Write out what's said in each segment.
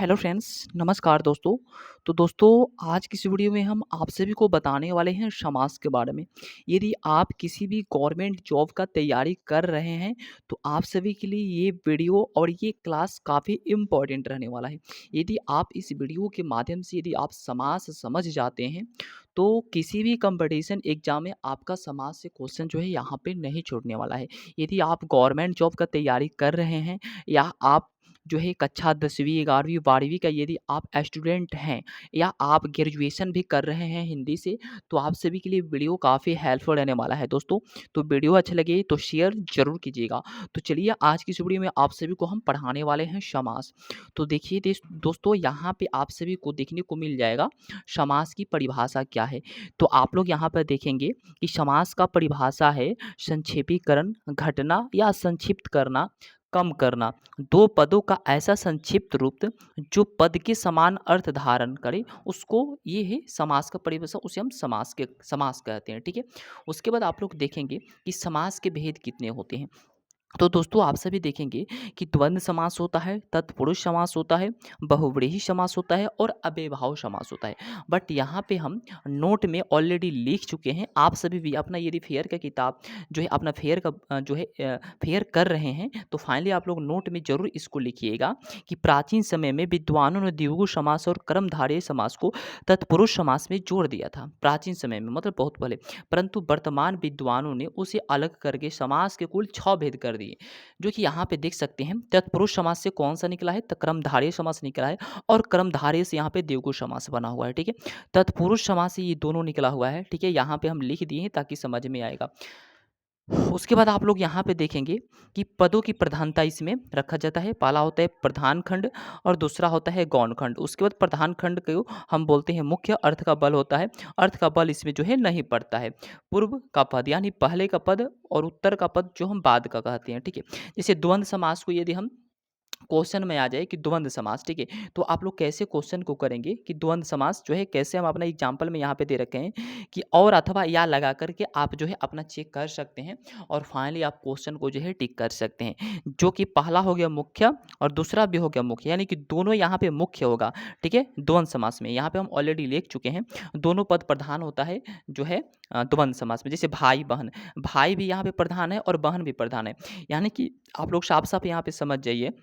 Hello friends, नमस्कार दोस्तों। तो दोस्तों आज की इस वीडियो में हम आप सभी को बताने वाले हैं समाज के बारे में। यदि आप किसी भी गवर्नमेंट जॉब का तैयारी कर रहे हैं, तो आप सभी के लिए ये वीडियो और ये क्लास काफ़ी इम्पोर्टेंट रहने वाला है। यदि आप इस वीडियो के माध्यम से यदि आप समाज समझ जाते हैं, तो किसी भी कॉम्पिटिशन एग्ज़ाम में आपका समाज से क्वेश्चन जो है यहाँ पे नहीं छूटने वाला है। यदि आप गवर्नमेंट जॉब का तैयारी कर रहे हैं या आप जो है कक्षा 10वीं 11वीं 12वीं का यदि आप स्टूडेंट हैं या आप ग्रेजुएशन भी कर रहे हैं हिंदी से, तो आप सभी के लिए वीडियो काफ़ी हेल्पफुल रहने वाला है दोस्तों। तो वीडियो अच्छा लगे तो शेयर ज़रूर कीजिएगा। तो चलिए आज की इस वीडियो में आप सभी को हम पढ़ाने वाले हैं समास। तो देखिए दोस्तों यहाँ पे आप सभी को देखने को मिल जाएगा समास की परिभाषा क्या है। तो आप लोग यहाँ पर देखेंगे कि समास का परिभाषा है संक्षेपीकरण, घटना या संक्षिप्त करना, कम करना। दो पदों का ऐसा संक्षिप्त रूप जो पद के समान अर्थ धारण करे, उसको ये है समास का परिभाषा, उसे हम समास कहते हैं। ठीक है। उसके बाद आप लोग देखेंगे कि समास के भेद कितने होते हैं। तो दोस्तों आप सभी देखेंगे कि द्वंद्व समास होता है, तत्पुरुष समास होता है, बहुव्रीहि समास होता है और अव्ययभाव समास होता है। बट यहाँ पे हम नोट में ऑलरेडी लिख चुके हैं। आप सभी भी अपना यदि फेयर का किताब जो है अपना फेयर का जो है फेयर कर रहे हैं, तो फाइनली आप लोग नोट में जरूर इसको लिखिएगा कि प्राचीन समय में विद्वानों ने द्विगु समास और कर्मधारय समास को तत्पुरुष समास में जोड़ दिया था। प्राचीन समय में मतलब बहुत पहले, परंतु वर्तमान विद्वानों ने उसे अलग करके समास के कुल 6 भेद कर दिए, जो कि यहाँ पे देख सकते हैं। तत्पुरुष समास से कौन सा निकला है? तो कर्मधारय समास निकला है और कर्मधारय से यहाँ पे द्विगु समास बना हुआ है। ठीक है। तत्पुरुष समास से ये दोनों निकला हुआ है। ठीक है। यहाँ पे हम लिख दिए हैं ताकि समझ में आएगा। उसके बाद आप लोग यहाँ पे देखेंगे कि पदों की प्रधानता इसमें रखा जाता है। पहला होता है प्रधान खंड और दूसरा होता है गौण खंड। उसके बाद प्रधान खंड को हम बोलते हैं मुख्य, अर्थ का बल होता है। अर्थ का बल इसमें जो है नहीं पड़ता है। पूर्व का पद यानी पहले का पद और उत्तर का पद जो हम बाद का कहते हैं। ठीक है। जैसे द्वंद्व समास को यदि हम क्वेश्चन में आ जाए कि द्वंद्व समास, ठीक है, तो आप लोग कैसे क्वेश्चन को करेंगे कि द्वंद्व समास जो है कैसे, हम अपना एग्जाम्पल में यहाँ पे दे रखे हैं कि और अथवा या लगा करके आप जो है अपना चेक कर सकते हैं और फाइनली आप क्वेश्चन को जो है टिक कर सकते हैं। जो कि पहला हो गया मुख्य और दूसरा भी हो गया मुख्य, यानी कि दोनों यहाँ पे मुख्य होगा। ठीक है। द्वंद्व समास में यहाँ पे हम ऑलरेडी लिख चुके हैं, दोनों पद प्रधान होता है जो है द्वंद्व समास में। जैसे भाई बहन, भाई भी यहाँ पे प्रधान है और बहन भी प्रधान है। यानी कि आप लोग साफ साफ यहाँ पे समझ जाइए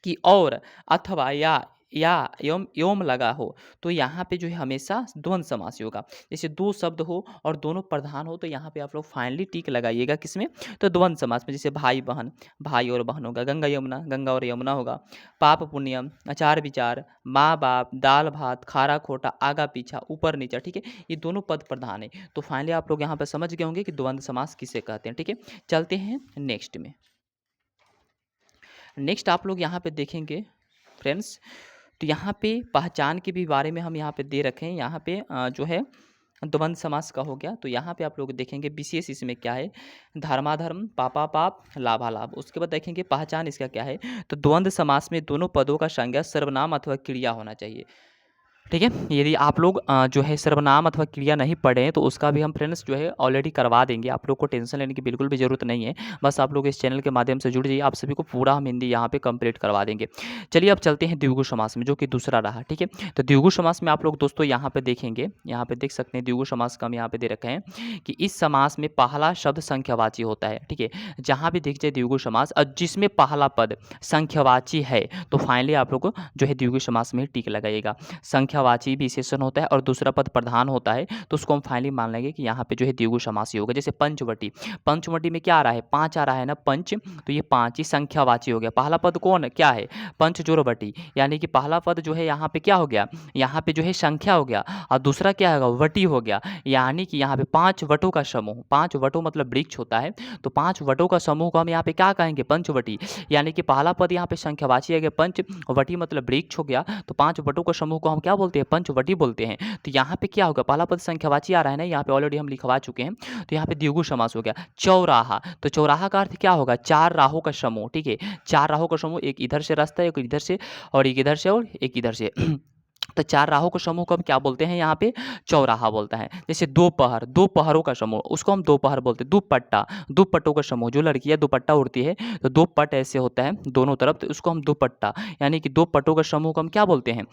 कि और अथवा या एवं एवं लगा हो, तो यहाँ पे जो है हमेशा द्वंद्व समास ही होगा। जैसे दो शब्द हो और दोनों प्रधान हो, तो यहाँ पे आप लोग फाइनली टिक लगाइएगा किसमें? तो द्वंद्व समास में। जैसे भाई बहन, भाई और बहन होगा। गंगा यमुना, गंगा और यमुना होगा। पाप पुण्यम, आचार विचार, माँ बाप, दाल भात, खारा खोटा, आगा पीछा, ऊपर नीचा। ठीक है। ये दोनों पद प्रधान है। तो फाइनली आप लोग यहाँ पे समझ गए होंगे कि द्वंद्व समास किसे कहते हैं। ठीक है। चलते हैं नेक्स्ट में। नेक्स्ट आप लोग यहाँ पे देखेंगे फ्रेंड्स, तो यहाँ पे पहचान के भी बारे में हम यहाँ पे दे रखे हैं। यहाँ पे जो है द्वंद्व समास का हो गया। तो यहाँ पे आप लोग देखेंगे विशेष इसमें क्या है, धर्माधर्म, पापा पाप, लाभा लाभ। उसके बाद देखेंगे पहचान इसका क्या है, तो द्वंद्व समास में दोनों पदों का संज्ञा सर्वनाम अथवा क्रिया होना चाहिए। ठीक है। यदि आप लोग जो है सर्वनाम अथवा क्रिया नहीं पढ़े हैं, तो उसका भी हम फ्रेंड्स जो है ऑलरेडी करवा देंगे। आप लोग को टेंशन लेने की बिल्कुल भी ज़रूरत नहीं है। बस आप लोग इस चैनल के माध्यम से जुड़ जाइए, आप सभी को पूरा हम हिंदी यहाँ पे कंप्लीट करवा देंगे। चलिए अब चलते हैं द्विगु समास में, जो कि दूसरा रहा। ठीक है। तो द्विगु समास में आप लोग दोस्तों यहाँ पे देखेंगे, यहाँ पे देख सकते हैं द्विगु समास का हम यहाँ पे दे रखे हैं कि इस समास में पहला शब्द संख्यावाची होता है। ठीक है। जहाँ भी देख जाए द्विगु समास और जिसमें पहला पद संख्यावाची है, तो फाइनली आप लोग को जो है द्विगु समास में टिक लगाइएगा। संख्यावाची विशेषण होता है और दूसरा पद प्रधान होता है, तो उसको हम फाइनली मान लेंगे कि यहाँ पे जो है द्विगु समास ही होगा। जैसे पंचवटी, पंचवटी में क्या आ रहा है? 5 आ रहा है ना, पंच, तो ये 5 ही संख्यावाची हो गया। पहला पद कौन क्या है? पंच जोड़वटी, यानी कि पहला पद जो है यहाँ पे क्या हो गया? यहाँ पे जो है संख्या हो गया और दूसरा क्या होगा? वटी हो गया। यानी कि यहाँ पे 5 वटों का समूह, 5 वटों मतलब वृक्ष होता है, तो 5 वटों का समूह को हम यहाँ पे क्या कहेंगे? पंचवटी। यानी कि पहला पद यहाँ पे संख्यावाची है, पंच, वटी मतलब वृक्ष हो गया, तो 5 वटों का समूह को हम क्या बोलते हैं? पंचवटी बोलते हैं। तो यहाँ पे क्या होगा? पहला पद संख्यावाची आ रहा है ना, यहाँ पे ऑलरेडी हम लिखवा चुके हैं, तो यहाँ पे द्विगु समास हो गया। चौराहा, तो चौराहा का अर्थ क्या होगा? 4 राहों का समूह। ठीक है। 4 राहों का समूह, एक इधर से रास्ता है, एक इधर से और एक इधर से और एक इधर से तो 4 राहों का समूह को हम क्या बोलते हैं यहाँ पे? चौराहा बोलता है। जैसे दोपहर, 2 पहरों का समूह, उसको हम दोपहर बोलते हैं। दुपट्टा, 2 पट्टों का समूह, जो लड़कियाँ दुपट्टा ओढ़ती है, तो 2 पट ऐसे होता है दोनों तरफ, तो उसको हम दुपट्टा, यानी कि 2 पट्टों का समूह को हम क्या बोलते हैं?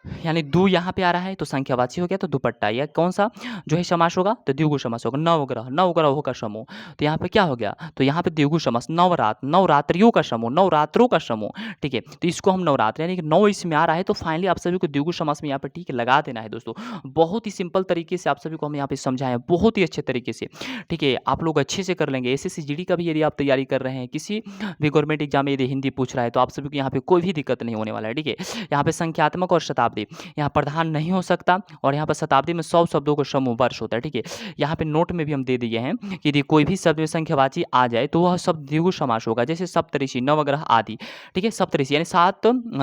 यानी दू यहाँ पे आ रहा है तो संख्यावाची हो गया, तो दुपट्टा। या कौन-सा जो है समास होगा? तो द्विगु समास होगा। नवग्रह, नवग्रहों का समूह, तो यहाँ पे क्या हो गया? तो यहाँ पे द्विगु समास। नवरात्रियों का समूह, नवरात्रों का समूह, ठीक है? तो इसको हम नवरात्र, यानी कि 9 इसमें आ रहा है, तो फाइनली आप सभी को द्विगु समास में यहाँ पे टिक लगा देना है दोस्तों। बहुत ही सिंपल तरीके से आप सभी को हम यहाँ पे समझाए हैं, बहुत ही अच्छे तरीके से, ठीक है? आप लोग अच्छे से कर लेंगे। एसएससी जीडी का भी यदि आप तैयारी कर रहे हैं, किसी भी गवर्नमेंट एग्जाम में यदि हिंदी पूछ रहा है, तो आप सभी को यहाँ पे कोई भी दिक्कत नहीं होने वाला है, ठीक है? यहाँ पे संख्यात्मक और शताब्दी, यहाँ प्रधान नहीं हो सकता, और यहाँ पर शताब्दी में 100 शब्दों का समूह वर्ष होता है, ठीक है? यहाँ पे नोट में भी हम दे दिए हैं कि यदि कोई भी शब्द में संख्यावाची आ जाए तो वह शब्द द्विगु समास होगा। जैसे सप्तऋषि, नवग्रह आदि, ठीक है? सप्तऋषि यानी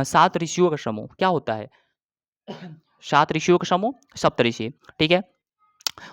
7 ऋषियों का समूह क्या होता है? 7 ऋषियों का समूह सप्तऋषि, ठीक है?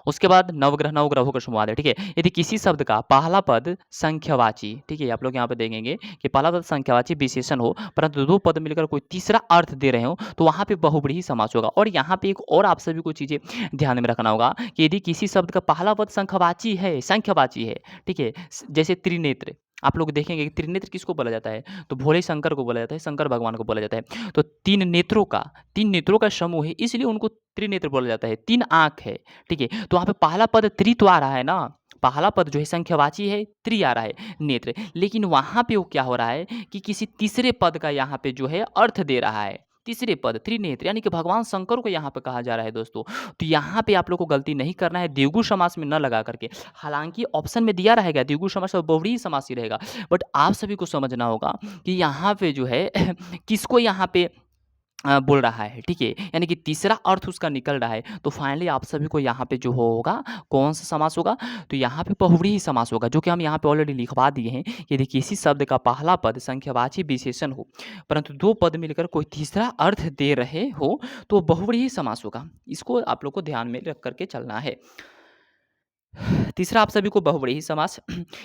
उसके बाद नवग्रह, नवग्रहों का समूह आता है, ठीक है? यदि किसी शब्द का पहला पद संख्यावाची, ठीक है? आप लोग यहाँ पे देखेंगे कि पहला पद संख्यावाची विशेषण हो, परंतु 2 पद मिलकर कोई तीसरा अर्थ दे रहे हो, तो वहाँ पे बहुब्रीहि समास होगा। और यहाँ पे एक और आप सभी को चीज़ें ध्यान में रखना होगा कि यदि किसी शब्द का पहला पद संख्यावाची है, ठीक है? जैसे त्रिनेत्र, आप लोग देखेंगे कि त्रिनेत्र किसको बोला जाता है? तो भोले शंकर को बोला जाता है, शंकर भगवान को बोला जाता है। तो 3 नेत्रों का समूह है, इसलिए उनको त्रिनेत्र बोला जाता है। 3 आँख है, ठीक है? तो वहाँ पे पहला पद त्रि तो आ रहा है ना, पहला पद जो है संख्यावाची है, त्रि आ रहा है, नेत्र। लेकिन वहाँ पे वो क्या हो रहा है कि किसी तीसरे पद का यहाँ पे जो है अर्थ दे रहा है। तीसरे पद त्रिनेत्र, यानी कि भगवान शंकर को यहाँ पे कहा जा रहा है दोस्तों। तो यहाँ पे आप लोग को गलती नहीं करना है, द्विगु समास में न लगा करके। हालाँकि ऑप्शन में दिया रहेगा द्विगु समास और बहुब्रीहि समास ही रहेगा, बट आप सभी को समझना होगा कि यहाँ पे जो है किसको यहाँ पे बोल रहा है, ठीक है? यानी कि तीसरा अर्थ उसका निकल रहा है, तो फाइनली आप सभी को यहाँ पे जो होगा, कौन-सा समास होगा? तो यहाँ पे बहुब्रीहि समास होगा, जो कि हम यहाँ पे ऑलरेडी लिखवा दिए हैं। यदि किसी शब्द का पहला पद संख्यावाची विशेषण हो, परंतु 2 पद मिलकर कोई तीसरा अर्थ दे रहे हो, तो बहुब्रीहि समास होगा। इसको आप लोग को ध्यान में रख कर के चलना है। तीसरा आप सभी को बहुब्रीहि समास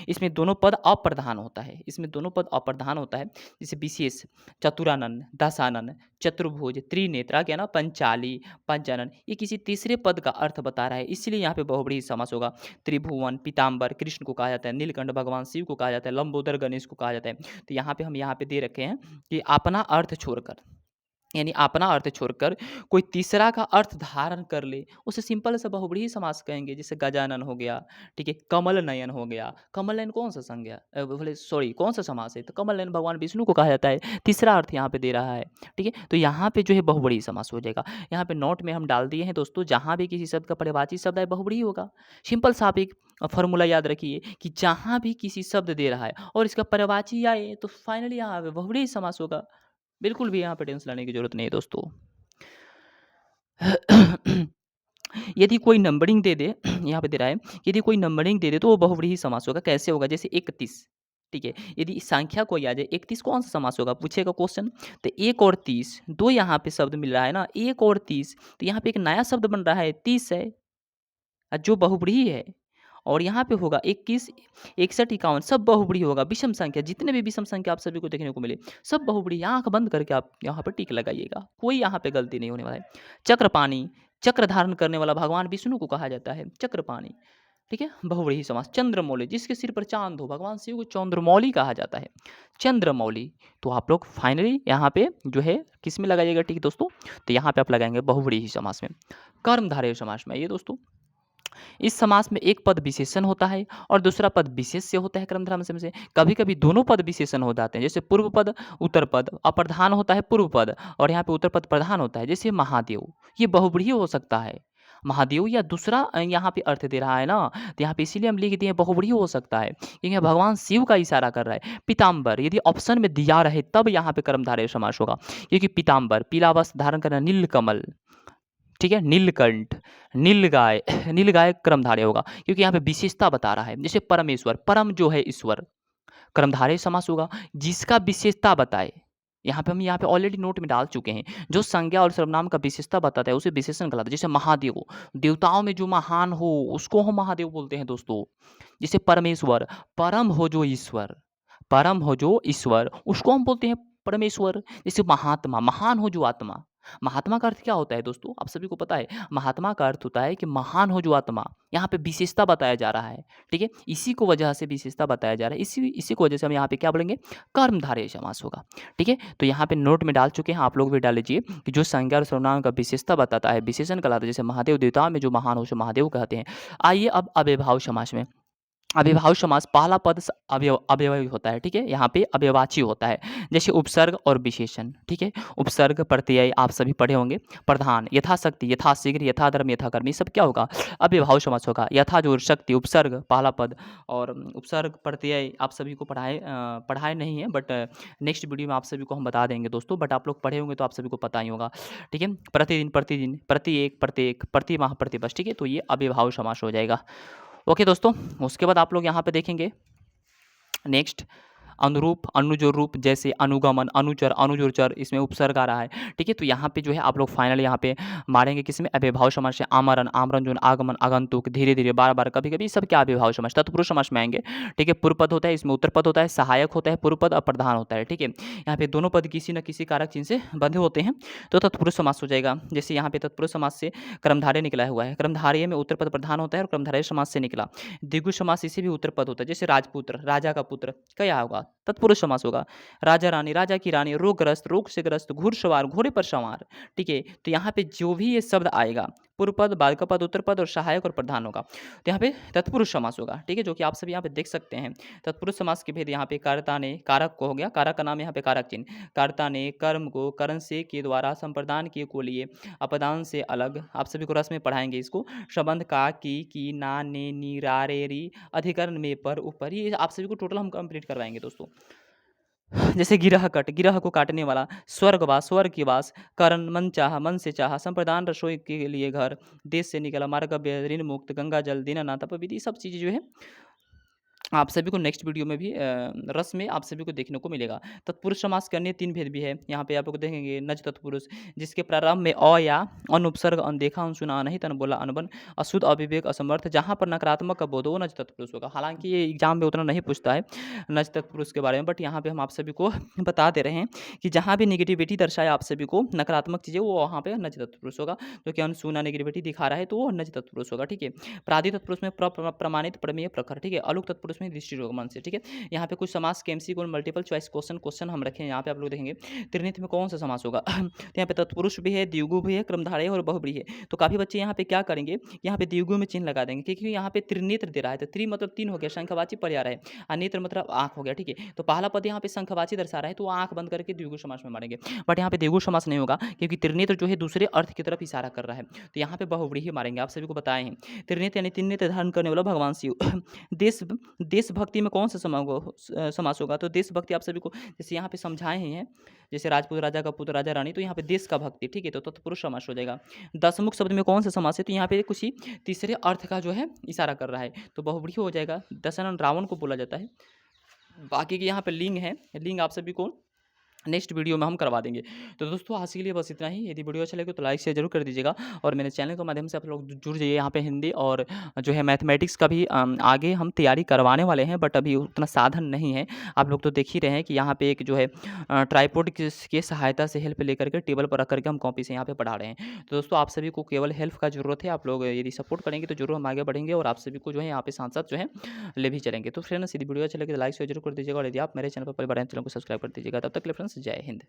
इसमें दोनों पद अप्रधान होता है, इसमें दोनों पद अप्रधान होता है। जैसे विशेष, चतुरानन, दशानन, चतुर्भुज, त्रिनेत्र, आ गया ना, पंचाली, पंचानन, ये किसी तीसरे पद का अर्थ बता रहा है, इसलिए यहाँ पे बहुब्रीहि समास होगा। त्रिभुवन, पीताम्बर, कृष्ण को कहा जाता है, नीलकंठ भगवान शिव को कहा जाता है, लंबोदर गणेश को कहा जाता है। तो यहाँ पे हम यहाँ पे दे रखे हैं कि अपना अर्थ छोड़कर, यानी अपना अर्थ छोड़कर कोई तीसरा का अर्थ धारण कर ले, उसे सिंपल सा बहुब्रीहि समास कहेंगे। जैसे गजानन हो गया, ठीक है? कमल नयन हो गया। कमल नयन कौन सा संज्ञा बोले सॉरी कौन सा समास है? तो कमल नयन भगवान विष्णु को कहा जाता है, तीसरा अर्थ यहाँ पे दे रहा है, ठीक है? तो यहाँ पे जो है बहुब्रीहि समास हो जाएगा। यहाँ पे नोट में हम डाल दिए हैं दोस्तों, जहाँ भी किसी शब्द का पर्यायवाची शब्द आए बहुब्रीहि होगा। सिंपल सा आप एक फॉर्मूला याद रखिए कि जहाँ भी किसी शब्द दे रहा है और इसका पर्यायवाची आए, तो फाइनली यहाँ पे बहुब्रीहि समास होगा। बिल्कुल भी यहाँ पे टेंशन लेने की ज़रूरत नहीं है दोस्तों। यदि कोई नंबरिंग दे दे यहाँ पे दे रहा है, यदि कोई नंबरिंग दे दे तो वो बहुब्रीहि समास होगा। कैसे होगा? जैसे 31, ठीक है? यदि इस संख्या कोई आ जाए, 31 कौन-सा समास होगा? पूछेगा क्वेश्चन। तो 1 और 30, 2 यहाँ पे शब्द मिल रहा है ना, 1 और 30, तो यहाँ पे एक नया शब्द बन रहा है, 30 है, जो बहुब्रीहि है। और यहाँ पे होगा 21, 61, 51, सब बहुब्रीहि होगा। विषम संख्या, जितने भी विषम संख्या आप सभी को देखने को मिले, सब बहुब्रीहि। आँख बंद करके आप यहाँ पे टिक लगाइएगा, कोई यहाँ पे गलती नहीं होने वाला है। चक्रपाणि, चक्र धारण करने वाला भगवान विष्णु को कहा जाता है, चक्रपाणि, ठीक है? बहुब्रीहि समास। चंद्रमौली, जिसके सिर पर चाँद हो, भगवान शिव को चंद्रमौली कहा जाता है, चंद्रमौली। तो आप लोग फाइनली यहाँ पे जो है किसमें लगाइएगा टिक दोस्तों? तो यहाँ पे आप लगाएँगे बहुब्रीहि समास में। कर्मधारय समास में आइए दोस्तों। इस समास में एक पद विशेषण होता है और दूसरा पद विशेष से होता है कर्मधारय समास से। कभी-कभी दोनों पद विशेषण हो जाते हैं, जैसे पूर्व पद, उत्तर पद। अप्रधान होता है पूर्व पद और यहाँ पे उत्तर पद प्रधान होता है। जैसे महादेव, ये बहुब्रीहि हो सकता है। महादेव या दूसरा यहाँ पे अर्थ दे रहा है ना, तो यहाँ पे इसीलिए हम लिख दिए बहुब्रीहि हो सकता है, क्योंकि भगवान शिव का इशारा कर रहा है। पीताम्बर, यदि ऑप्शन में दिया रहे तब यहाँ पे कर्मधारय समास होगा, क्योंकि पीताम्बर, पीला वस्त्र धारण करना, नीलकमल, ठीक है? नीलकंठ, नीलगाय नीलगाय कर्मधारय होगा, क्योंकि यहाँ पे विशेषता बता रहा है। जैसे परमेश्वर, परम जो है ईश्वर, कर्मधारय समास होगा, जिसका विशेषता बताए। यहाँ पे ऑलरेडी नोट में डाल चुके हैं, जो संज्ञा और सर्वनाम का विशेषता बताता है उसे विशेषण कहलाता है। जैसे महादेव, देवताओं में जो महान हो उसको हम महादेव बोलते हैं दोस्तों। जैसे परमेश्वर, परम हो जो ईश्वर, परम हो जो ईश्वर, उसको हम बोलते हैं परमेश्वर। जैसे महात्मा, महान हो जो आत्मा, महात्मा का अर्थ क्या होता है दोस्तों? आप सभी को पता है, महात्मा का अर्थ होता है कि महान हो जो आत्मा, यहाँ पे विशेषता बताया जा रहा है, ठीक है? इसी को वजह से विशेषता बताया जा रहा है, इसी इसी को वजह से हम यहाँ पे क्या बोलेंगे? कर्मधारय समास होगा, ठीक है? तो यहाँ पे नोट में डाल चुके हैं, आप लोग भी डाल लीजिए कि जो संज्ञा और सर्वनाम का विशेषता बताता है, विशेषण कहलाता है, जैसे महादेव देवताओं में जो महान हो उसे महादेव कहते हैं। आइए अब अव्ययभाव समास में। अव्ययभाव समास पहला पद अव्ययी होता है, ठीक है? यहाँ पे अव्ययवाची होता है, जैसे उपसर्ग और विशेषण, ठीक है? उपसर्ग प्रत्यय आप सभी पढ़े होंगे, प्रधान, यथाशक्ति, यथाशीघ्र, यथाधर्म, यथाकर्म, ये सब क्या होगा? अव्ययभाव समास होगा। यथा जो शक्ति, उपसर्ग पहला पद और उपसर्ग प्रत्यय आप सभी को पढ़ाए नहीं है, बट नेक्स्ट वीडियो में आप सभी को हम बता देंगे दोस्तों, बट आप लोग पढ़े होंगे तो आप सभी को पता ही होगा, ठीक है? प्रतिदिन, प्रतिदिन, प्रति एक, प्रत्येक, प्रति माह, प्रतिवर्ष, ठीक है? तो ये अव्ययभाव समास हो जाएगा। ओके दोस्तों, उसके बाद आप लोग यहाँ पे देखेंगे नेक्स्ट अनुरूप, अनुजोर रूप, जैसे अनुगमन, अनुचर, अनुजोरचर, इसमें उपसर्ग आ रहा है, ठीक है? तो यहाँ पे जो है आप लोग फाइनल यहाँ पे मारेंगे किसमें? अव्ययभाव समास से आमरण, आमरण जो है आगमन, आगंतुक, धीरे-धीरे, बार-बार, कभी-कभी, सब क्या अव्ययभाव समास, तत्पुरुष समास में आएंगे, ठीक है? पूर्व पद होता है, इसमें उत्तर पद होता है, सहायक होता है, पूर्व पद और प्रधान होता है, ठीक है? यहाँ पे दोनों पद किसी न किसी कारक चिन्ह से बंधे होते हैं, तो तत्पुरुष समास हो जाएगा। जैसे यहाँ पे तत्पुरुष समास से कर्मधारय निकला हुआ है, कर्मधारय में उत्तर पद प्रधान होता है और कर्मधारय समास से निकला। द्विगु समास इसे भी उत्तर पद होता है, जैसे राजपुत्र, राजा का पुत्र, क्या होगा? तत्पुरुष समास होगा। राजा रानी, राजा की रानी, रोगग्रस्त, रोग से ग्रस्त, घुड़सवार, घोड़े पर सवार, ठीक है? तो यहाँ पे जो भी ये शब्द आएगा, पूर्व पद, बाद का पद, उत्तर पद और सहायक और प्रधान होगा, तो यहाँ पे तत्पुरुष समास होगा, ठीक है? जो कि आप सभी यहाँ पे देख सकते हैं। तत्पुरुष समास के भेद यहाँ पे कर्ता ने, कारक को हो गया, कारक का नाम यहाँ पे कारक चिन्ह, कर्ता ने कर्म को करण से के द्वारा संप्रदान किए को लिए अपदान से अलग, आप सभी को रस में पढ़ाएंगे इसको, संबंध का, की, ना, ने, नी, रा, रे, री, अधिकरण में, पर, ऊपर, ये आप सभी को टोटल हम कंप्लीट करवाएंगे दोस्तों। जैसे गिरह कट, गिरह को काटने वाला, स्वर्गवास, स्वर्ग की वास, करण, मन चाहा, मन से चाहा, संप्रदान, रसोई के लिए घर, देश से निकला, मार्गव्य, ऋण मुक्त, गंगा जल, दीनानाथ, अपविधि, सब चीज़ें जो है आप सभी को नेक्स्ट वीडियो में भी रस में आप सभी को देखने को मिलेगा। तत्पुरुष समास के अन्य 3 भेद भी है। यहाँ पे आप लोग देखेंगे नज तत्पुरुष, जिसके प्रारंभ में अ या अन उपसर्ग, अनदेखा, अनसुना, नहीं, तन बोला, अनबन, अशुद्ध, अविवेक, असमर्थ, जहाँ पर नकारात्मक का बोध हो, वो नज तत्पुरुष होगा। हालाँकि ये एग्जाम में उतना नहीं पूछता है नज तत्पुरुष के बारे में, बट यहाँ पे हम आप सभी को बता दे रहे हैं कि जहाँ भी नेगेटिविटी दर्शाए आप सभी को, नकारात्मक चीज़ें, वो वहाँ पे नज तत्पुरुष होगा। जो कि अनसुना नेगेटिविटी दिखा रहा है तो वो नज तत्पुरुष होगा, ठीक है? प्रादि तत्पुरुष में प्रमाणित, प्रमेय, प्रखर, ठीक है? अलुक तत्पुरुष में दृष्टि रोगमन से, ठीक है? यहाँ पे कुछ समास के एमसीक्यू और मल्टीपल चॉइस क्वेश्चन हम रखे हैं, यहाँ पे आप लोग देखेंगे त्रिनित में कौन सा समास होगा। तो यहाँ पे तत्पुरुष भी है, द्विगु भी है, क्रमधारय और बहुब्री है। तो काफी बच्चे यहाँ पे क्या करेंगे, यहाँ पे द्विगु में चिन्ह लगा देंगे, क्योंकि यहाँ पे त्रिनेत्र दे रहा है, तो त्रि मतलब 3 हो गया, संख्यावाची पर्याय है, और नेत्र मतलब आंख हो गया, ठीक है? तो पहला पद यहाँ पे संख्यावाची दर्शा रहा है, तो आंख बंद करके द्विगु समास में मारेंगे, बट यहाँ पे द्विगु समास नहीं होगा, क्योंकि त्रिनेत्र जो है दूसरे अर्थ की तरफ इशारा कर रहा है, तो यहाँ पे बहुब्री ही मारेंगे। आप सभी को बताए हैं त्रिनेत्र यानी 3 नेत्र धारण करने वाला भगवान शिव। देशभक्ति में कौन सा समास होगा? तो देशभक्ति आप सभी को जैसे यहाँ पे समझाए हैं, जैसे राजपूत, राजा का पुत्र, राजा रानी, तो यहाँ पे देश का भक्ति, ठीक है? तो तत्पुरुष समास हो जाएगा। दशमुख शब्द में कौन सा समास है? तो यहाँ पे कुछ ही तीसरे अर्थ का जो है इशारा कर रहा है, तो बहुब्री हो जाएगा। दशनन रावण को बोला जाता है। बाकी के यहाँ पे लिंग है, लिंग आप सभी को नेक्स्ट वीडियो में हम करवा देंगे। तो दोस्तों आज के लिए बस इतना ही। यदि वीडियो अच्छा लगे तो लाइक शेयर जरूर कर दीजिएगा, और मेरे चैनल के माध्यम से आप लोग जुड़ जाइए। यहाँ पे हिंदी और जो है मैथमेटिक्स का भी आगे हम तैयारी करवाने वाले हैं, बट अभी उतना साधन नहीं है। आप लोग तो देख ही रहे हैं कि यहाँ पे एक जो है ट्राईपोड की सहायता से हेल्प लेकर के टेबल पर रख करके हम कॉपी से यहाँ पे पढ़ा रहे हैं। तो दोस्तों आप सभी को केवल हेल्प का जरूरत है। आप लोग यदि सपोर्ट करेंगे तो जरूर हम आगे बढ़ेंगे, और आप सभी को जो है यहाँ पे साथ साथ जो है ले भी चलेंगे। तो फ्रेंड्स यदि वीडियो अच्छा लगे तो लाइक शेयर जरूर कर दीजिएगा, और यदि आप मेरे चैनल पर पहली बार आए हैं, चैनल को सब्सक्राइब कर दीजिएगा। तब तक के लिए फ्रेंड्स जय हिंद।